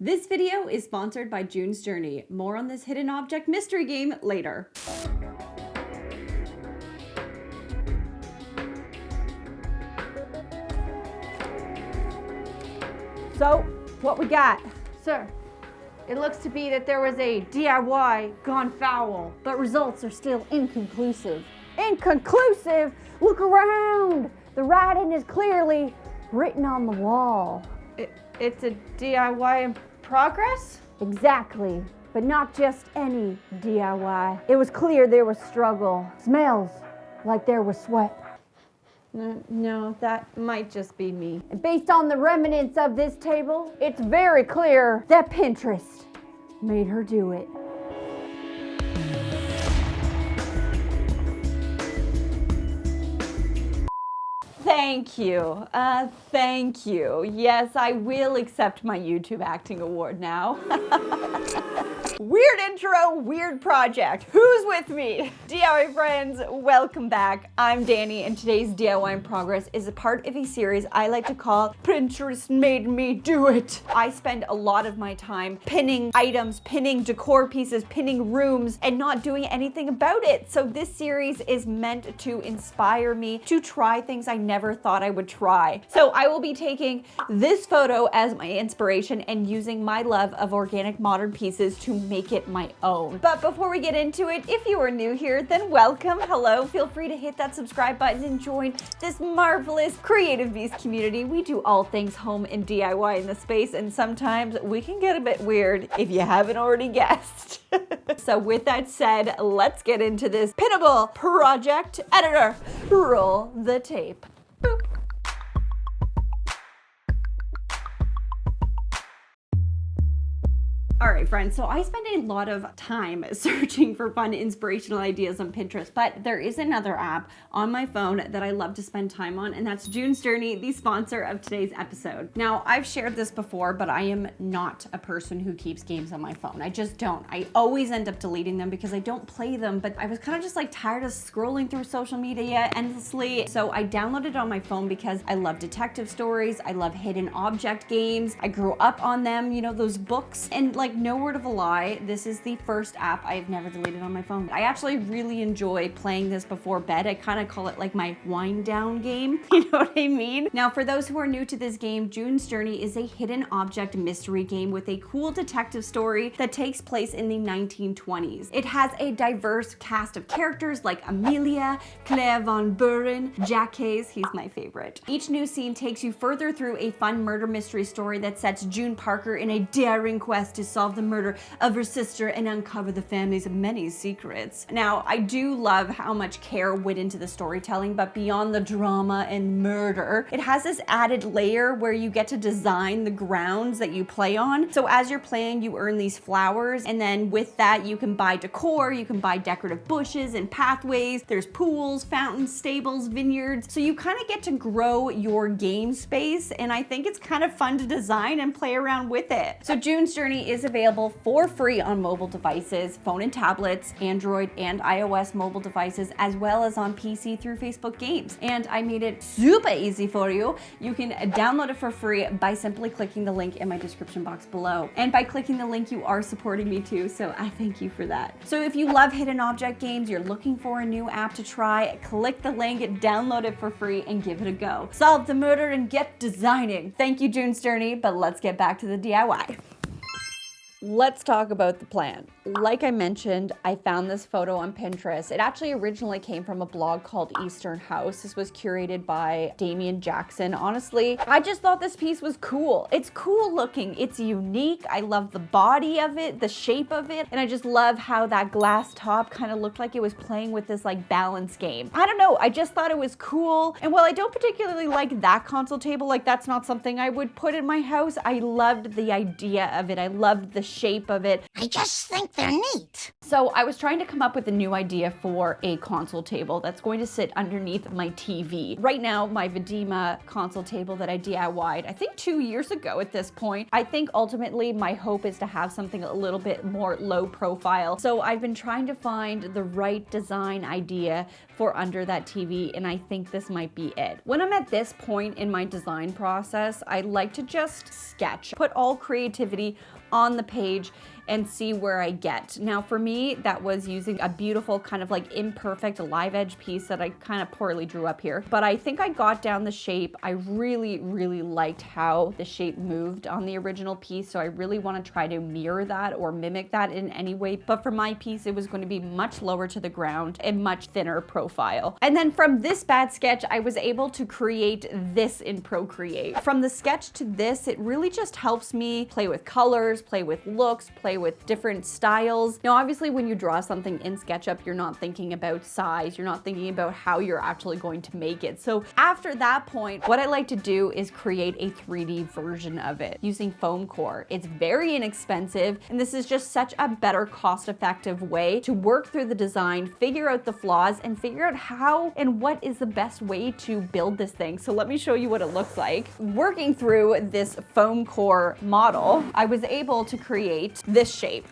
This video is sponsored by June's Journey. More on this hidden object mystery game later. So, what we got? Sir, it looks to be that there was a DIY gone foul, but results are still inconclusive. Inconclusive? Look around! The writing is clearly written on the wall. It's a DIY in progress? Exactly, but not just any DIY. It was clear there was struggle. Smells like there was sweat. No, that might just be me. And based on the remnants of this table, it's very clear that Pinterest made her do it. Thank you. Thank you. Yes, I will accept my YouTube acting award now. Weird intro, weird project. Who's with me? DIY friends, welcome back. I'm Danie, and today's DIY in Progress is a part of a series I like to call Pinterest Made Me Do It. I spend a lot of my time pinning items, pinning decor pieces, pinning rooms, and not doing anything about it. So this series is meant to inspire me to try things I never thought I would try. So I will be taking this photo as my inspiration and using my love of organic modern pieces to make it my own. But before we get into it, if you are new here, then welcome, hello. Feel free to hit that subscribe button and join this marvelous Creative Beast community. We do all things home and DIY in the space, and sometimes we can get a bit weird if you haven't already guessed. So with that said, let's get into this pinnable project. Editor, roll the tape. Boop. All right, friends, so I spend a lot of time searching for fun, inspirational ideas on Pinterest, but there is another app on my phone that I love to spend time on, and that's June's Journey, the sponsor of today's episode. Now, I've shared this before, but I am not a person who keeps games on my phone. I just don't. I always end up deleting them because I don't play them, but I was kind of just like tired of scrolling through social media endlessly, so I downloaded it on my phone because I love detective stories, I love hidden object games, I grew up on them, you know, those books, and like no word of a lie, this is the first app I've never deleted on my phone. I actually really enjoy playing this before bed. I kind of call it like my wind down game. You know what I mean? Now, for those who are new to this game, June's Journey is a hidden object mystery game with a cool detective story that takes place in the 1920s. It has a diverse cast of characters like Amelia, Claire von Buren, Jack Hayes, he's my favorite. Each new scene takes you further through a fun murder mystery story that sets June Parker in a daring quest to solve the murder of her sister and uncover the family's many secrets. Now, I do love how much care went into the storytelling, but beyond the drama and murder, it has this added layer where you get to design the grounds that you play on. So as you're playing, you earn these flowers, and then with that, you can buy decor, you can buy decorative bushes and pathways. There's pools, fountains, stables, vineyards. So you kind of get to grow your game space, and I think it's kind of fun to design and play around with it. So June's Journey is available for free on mobile devices, phone and tablets, Android and iOS mobile devices, as well as on PC through Facebook Games. And I made it super easy for you. You can download it for free by simply clicking the link in my description box below. And by clicking the link, you are supporting me too, so I thank you for that. So if you love hidden object games, you're looking for a new app to try, click the link, download it for free, and give it a go. Solve the murder and get designing. Thank you, June's Journey, but let's get back to the DIY. Let's talk about the plan. Like I mentioned, I found this photo on Pinterest. It actually originally came from a blog called Eastern House. This was curated by Damian Jackson. Honestly, I just thought this piece was cool. It's cool looking, it's unique. I love the body of it, the shape of it, and I just love how that glass top kind of looked like it was playing with this like balance game. I don't know, I just thought it was cool. And while I don't particularly like that console table, like that's not something I would put in my house, I loved the idea of it. I loved the shape of it. I just think they're neat. So I was trying to come up with a new idea for a console table that's going to sit underneath my TV. Right now, my Vedema console table that I DIY'd, I think 2 years ago at this point. I think ultimately my hope is to have something a little bit more low profile. So I've been trying to find the right design idea for under that TV, and I think this might be it. When I'm at this point in my design process, I like to just sketch, put all creativity on the page and see where I get. Now for me, that was using a beautiful kind of like imperfect live edge piece that I kind of poorly drew up here. But I think I got down the shape. I really, really liked how the shape moved on the original piece. So I really want to try to mirror that or mimic that in any way. But for my piece, it was going to be much lower to the ground and much thinner profile. And then from this bad sketch, I was able to create this in Procreate. From the sketch to this, it really just helps me play with colors, play with looks, play with different styles. Now, obviously, when you draw something in SketchUp, you're not thinking about size, you're not thinking about how you're actually going to make it. So after that point, what I like to do is create a 3D version of it using foam core. It's very inexpensive, and this is just such a better cost-effective way to work through the design, figure out the flaws, and figure out how and what is the best way to build this thing. So let me show you what it looks like. Working through this foam core model, I was able to create this shape.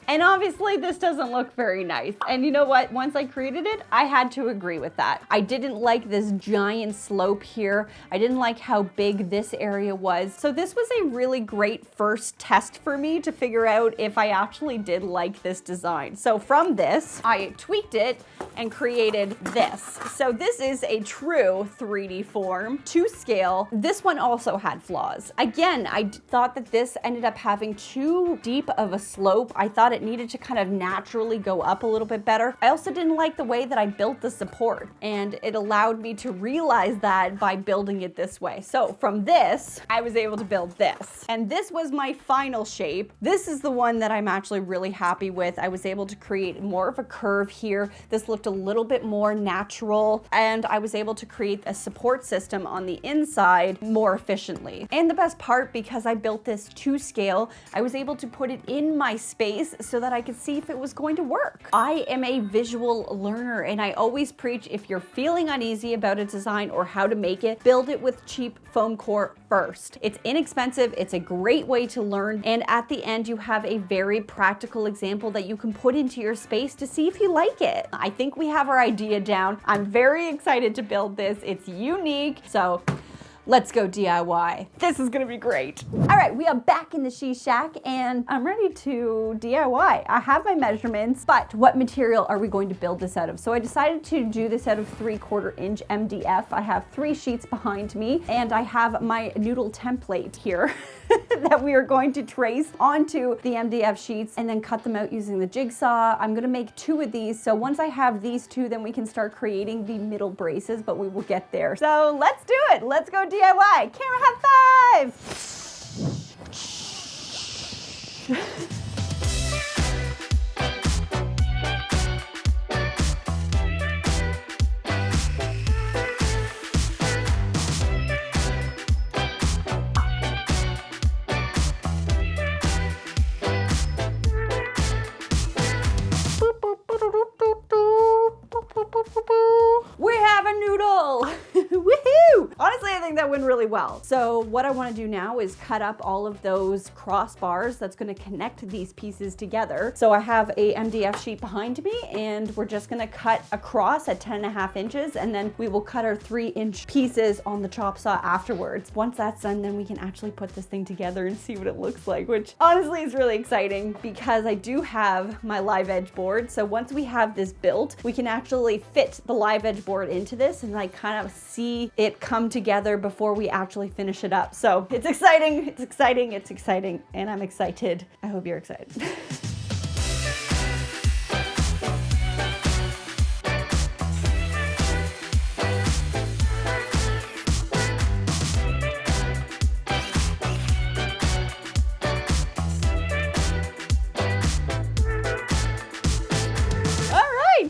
And obviously this doesn't look very nice. And you know what? Once I created it, I had to agree with that. I didn't like this giant slope here. I didn't like how big this area was. So this was a really great first test for me to figure out if I actually did like this design. So from this, I tweaked it and created this. So this is a true 3D form to scale. This one also had flaws. Again, I thought that this ended up having too deep of a slope. I thought it needed to kind of naturally go up a little bit better. I also didn't like the way that I built the support, and it allowed me to realize that by building it this way. So from this, I was able to build this. And this was my final shape. This is the one that I'm actually really happy with. I was able to create more of a curve here. This looked a little bit more natural, and I was able to create a support system on the inside more efficiently. And the best part, because I built this to scale, I was able to put it in my space so that I could see if it was going to work. I am a visual learner, and I always preach, if you're feeling uneasy about a design or how to make it, build it with cheap foam core first. It's inexpensive, it's a great way to learn, and at the end you have a very practical example that you can put into your space to see if you like it. I think we have our idea down. I'm very excited to build this. It's unique, so let's go DIY. This is gonna be great. All right, we are back in the She Shack and I'm ready to DIY. I have my measurements, but what material are we going to build this out of? So I decided to do this out of 3/4 inch MDF. I have 3 sheets behind me, and I have my noodle template here that we are going to trace onto the MDF sheets and then cut them out using the jigsaw. I'm gonna make 2 of these. So once I have these 2, then we can start creating the middle braces, but we will get there. So let's do it. Let's go DIY. Camera high five. We have a noodle! Woohoo! Honestly, I think that went really well. So what I want to do now is cut up all of those crossbars that's going to connect these pieces together. So I have a MDF sheet behind me, and we're just going to cut across at 10.5 inches, and then we will cut our 3-inch pieces on the chop saw afterwards. Once that's done, then we can actually put this thing together and see what it looks like, which honestly is really exciting because I do have my live edge board. So once we have this built, we can actually fit the live edge board into this and like kind of see it come together before we actually finish it up. So it's exciting, it's exciting, it's exciting, and I'm excited. I hope you're excited.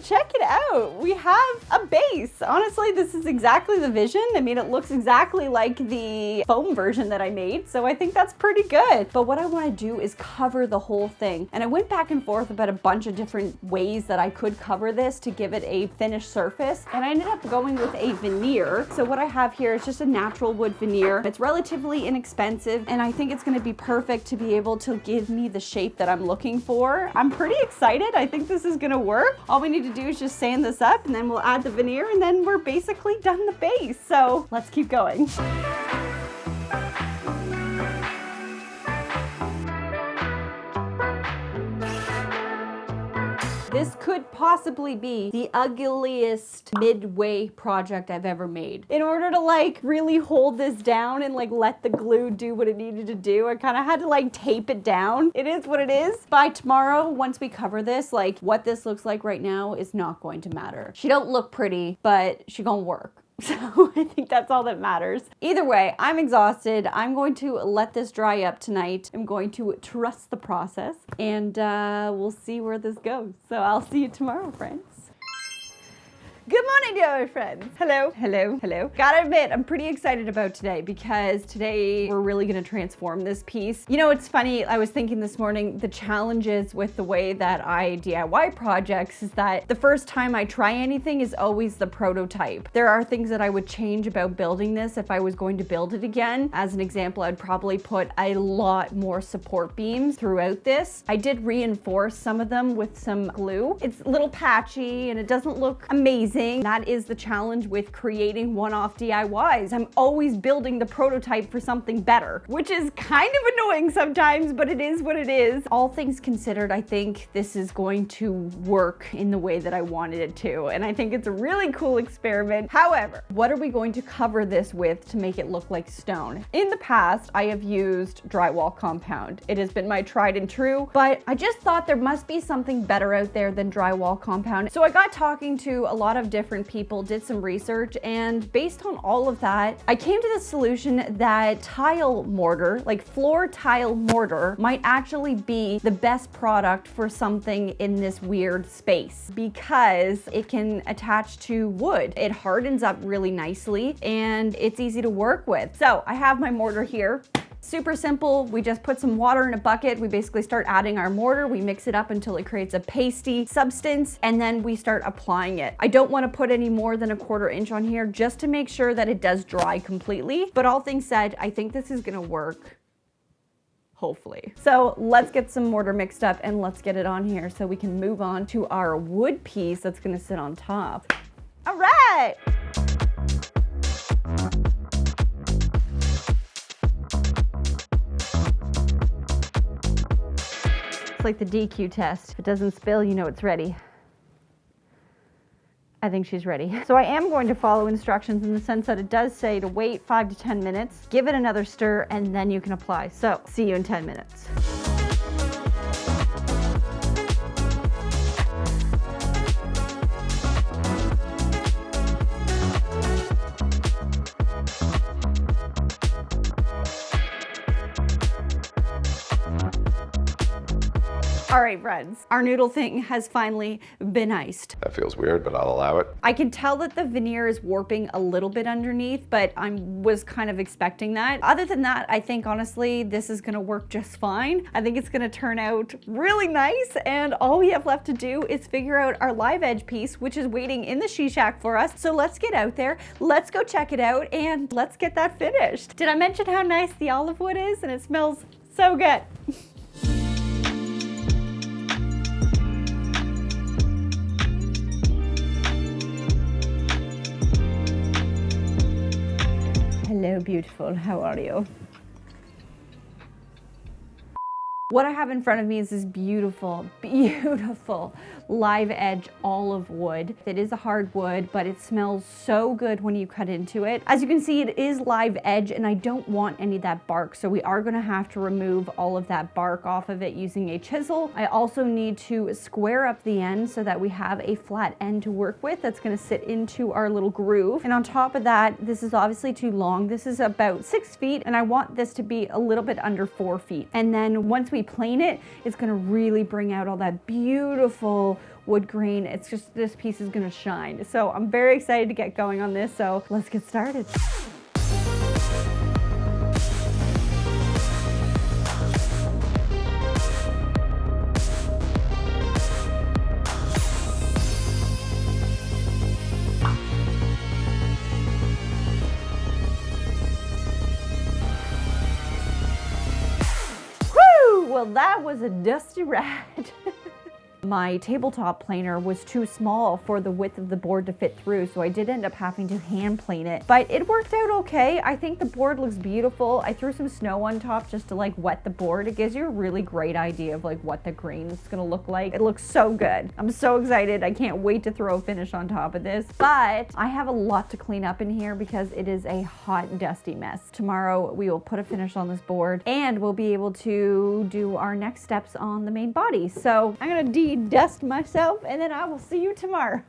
Check it out. out. We have a base. Honestly, this is exactly the vision. I mean, it looks exactly like the foam version that I made, so I think that's pretty good. But what I want to do is cover the whole thing. And I went back and forth about a bunch of different ways that I could cover this to give it a finished surface. And I ended up going with a veneer. So what I have here is just a natural wood veneer. It's relatively inexpensive, and I think it's going to be perfect to be able to give me the shape that I'm looking for. I'm pretty excited. I think this is going to work. All we need to do is just sand this up, and then we'll add the veneer, and then we're basically done the base. So let's keep going. This could possibly be the ugliest midway project I've ever made. In order to like really hold this down and like let the glue do what it needed to do, I kind of had to like tape it down. It is what it is. By tomorrow, once we cover this, like what this looks like right now is not going to matter. She don't look pretty, but she gonna work. So I think that's all that matters. Either way, I'm exhausted. I'm going to let this dry up tonight. I'm going to trust the process, and we'll see where this goes. So I'll see you tomorrow, friends. Good morning, dear friends. Hello, hello, hello. Gotta admit, I'm pretty excited about today because today we're really gonna transform this piece. You know, it's funny, I was thinking this morning, the challenges with the way that I DIY projects is that the first time I try anything is always the prototype. There are things that I would change about building this if I was going to build it again. As an example, I'd probably put a lot more support beams throughout this. I did reinforce some of them with some glue. It's a little patchy and it doesn't look amazing. That is the challenge with creating one-off DIYs. I'm always building the prototype for something better, which is kind of annoying sometimes, but it is what it is. All things considered, I think this is going to work in the way that I wanted it to, and I think it's a really cool experiment. However, what are we going to cover this with to make it look like stone? In the past, I have used drywall compound. It has been my tried and true, but I just thought there must be something better out there than drywall compound. So I got talking to a lot of different people, did some research, and based on all of that, I came to the solution that tile mortar, like floor tile mortar, might actually be the best product for something in this weird space because it can attach to wood. It hardens up really nicely and it's easy to work with. So I have my mortar here. Super simple. We just put some water in a bucket. We basically start adding our mortar. We mix it up until it creates a pasty substance, and then we start applying it. I don't want to put any more than 1/4 inch on here just to make sure that it does dry completely. But all things said, I think this is gonna work. Hopefully. So let's get some mortar mixed up and let's get it on here so we can move on to our wood piece that's gonna sit on top. All right. Like the DQ test. If it doesn't spill, you know it's ready. I think she's ready. So I am going to follow instructions in the sense that it does say to wait 5 to 10 minutes, give it another stir, and then you can apply. So see you in 10 minutes. All right, friends, our noodle thing has finally been iced. That feels weird, but I'll allow it. I can tell that the veneer is warping a little bit underneath, but I was kind of expecting that. Other than that, I think honestly, this is gonna work just fine. I think it's gonna turn out really nice, and all we have left to do is figure out our live edge piece, which is waiting in the she shack for us. So let's get out there, let's go check it out, and let's get that finished. Did I mention how nice the olive wood is? And it smells so good. Hello, beautiful. How are you? What I have in front of me is this beautiful, beautiful live edge olive wood. It is a hard wood, but it smells so good when you cut into it. As you can see, it is live edge, and I don't want any of that bark, so we are gonna have to remove all of that bark off of it using a chisel. I also need to square up the end so that we have a flat end to work with that's gonna sit into our little groove. And on top of that, this is obviously too long. This is about 6 feet, and I want this to be a little bit under 4 feet. And then once we we plane it, it's gonna really bring out all that beautiful wood grain. It's just, this piece is gonna shine. So I'm very excited to get going on this, so let's get started. Well, that was a dusty ride. My tabletop planer was too small for the width of the board to fit through, so I did end up having to hand plane it, but it worked out okay. I think the board looks beautiful. I threw some snow on top just to like wet the board. It gives you a really great idea of like what the grain is gonna look like. It looks so good. I'm so excited. I can't wait to throw a finish on top of this, but I have a lot to clean up in here because it is a hot, dusty mess. Tomorrow we will put a finish on this board and we'll be able to do our next steps on the main body. So I'm gonna dust myself and then I will see you tomorrow.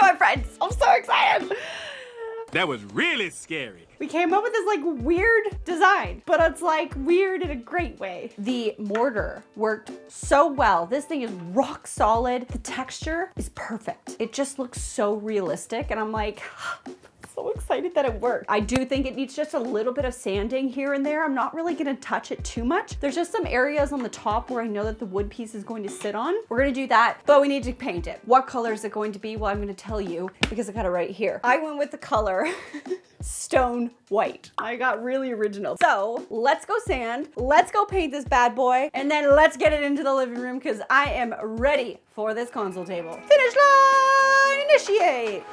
My friends, I'm so excited. That was really scary. We came up with this like weird design, but it's like weird in a great way. The mortar worked so well. This thing is rock solid. The texture is perfect. It just looks so realistic and I'm like, so excited that it worked. I do think it needs just a little bit of sanding here and there. I'm not really gonna touch it too much. There's just some areas on the top where I know that the wood piece is going to sit on. We're gonna do that, but we need to paint it. What color is it going to be? Well, I'm gonna tell you because I got it right here. I went with the color stone white. I got really original. So let's go sand, let's go paint this bad boy, and then let's get it into the living room because I am ready for this console table. Finish line, initiate.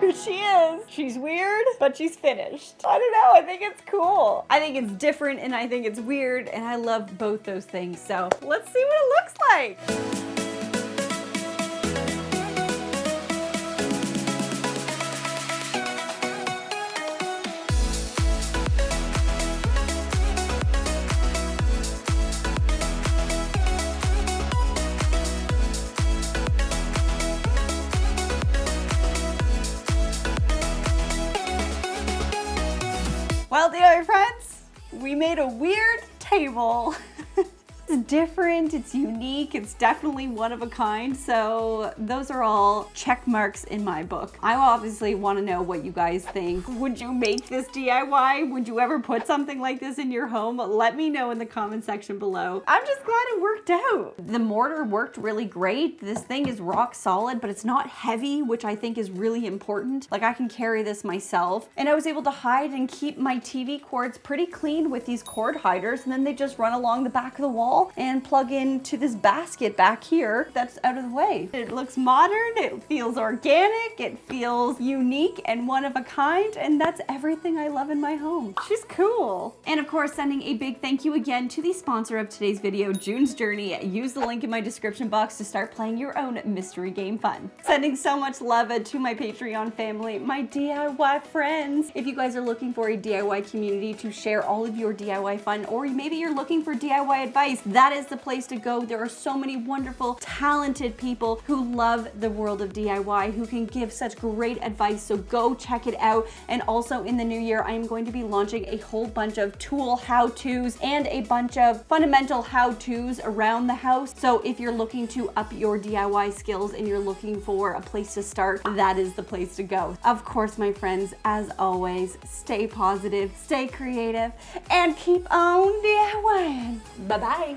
There she is. She's weird, but she's finished. I don't know, I think it's cool. I think it's different and I think it's weird and I love both those things. So let's see what it looks like. Well, dear friends, we made a weird table. It's different, it's unique, it's definitely one of a kind, so those are all check marks in my book. I obviously want to know what you guys think. Would you make this DIY? Would you ever put something like this in your home? Let me know in the comment section below. I'm just glad it worked out. The mortar worked really great. This thing is rock solid, but it's not heavy, which I think is really important. Like I can carry this myself, and I was able to hide and keep my TV cords pretty clean with these cord hiders, and then they just run along the back of the wall and plug into this basket back here that's out of the way. It looks modern, it feels organic, it feels unique and one of a kind, and that's everything I love in my home. She's cool. And of course, sending a big thank you again to the sponsor of today's video, June's Journey. Use the link in my description box to start playing your own mystery game fun. Sending so much love to my Patreon family, my DIY friends. If you guys are looking for a DIY community to share all of your DIY fun, or maybe you're looking for DIY advice, that is the place to go. There are so many wonderful, talented people who love the world of DIY, who can give such great advice, so go check it out. And also in the new year, I am going to be launching a whole bunch of tool how-tos and a bunch of fundamental how-tos around the house. So if you're looking to up your DIY skills and you're looking for a place to start, that is the place to go. Of course, my friends, as always, stay positive, stay creative, and keep on DIYing. Bye-bye.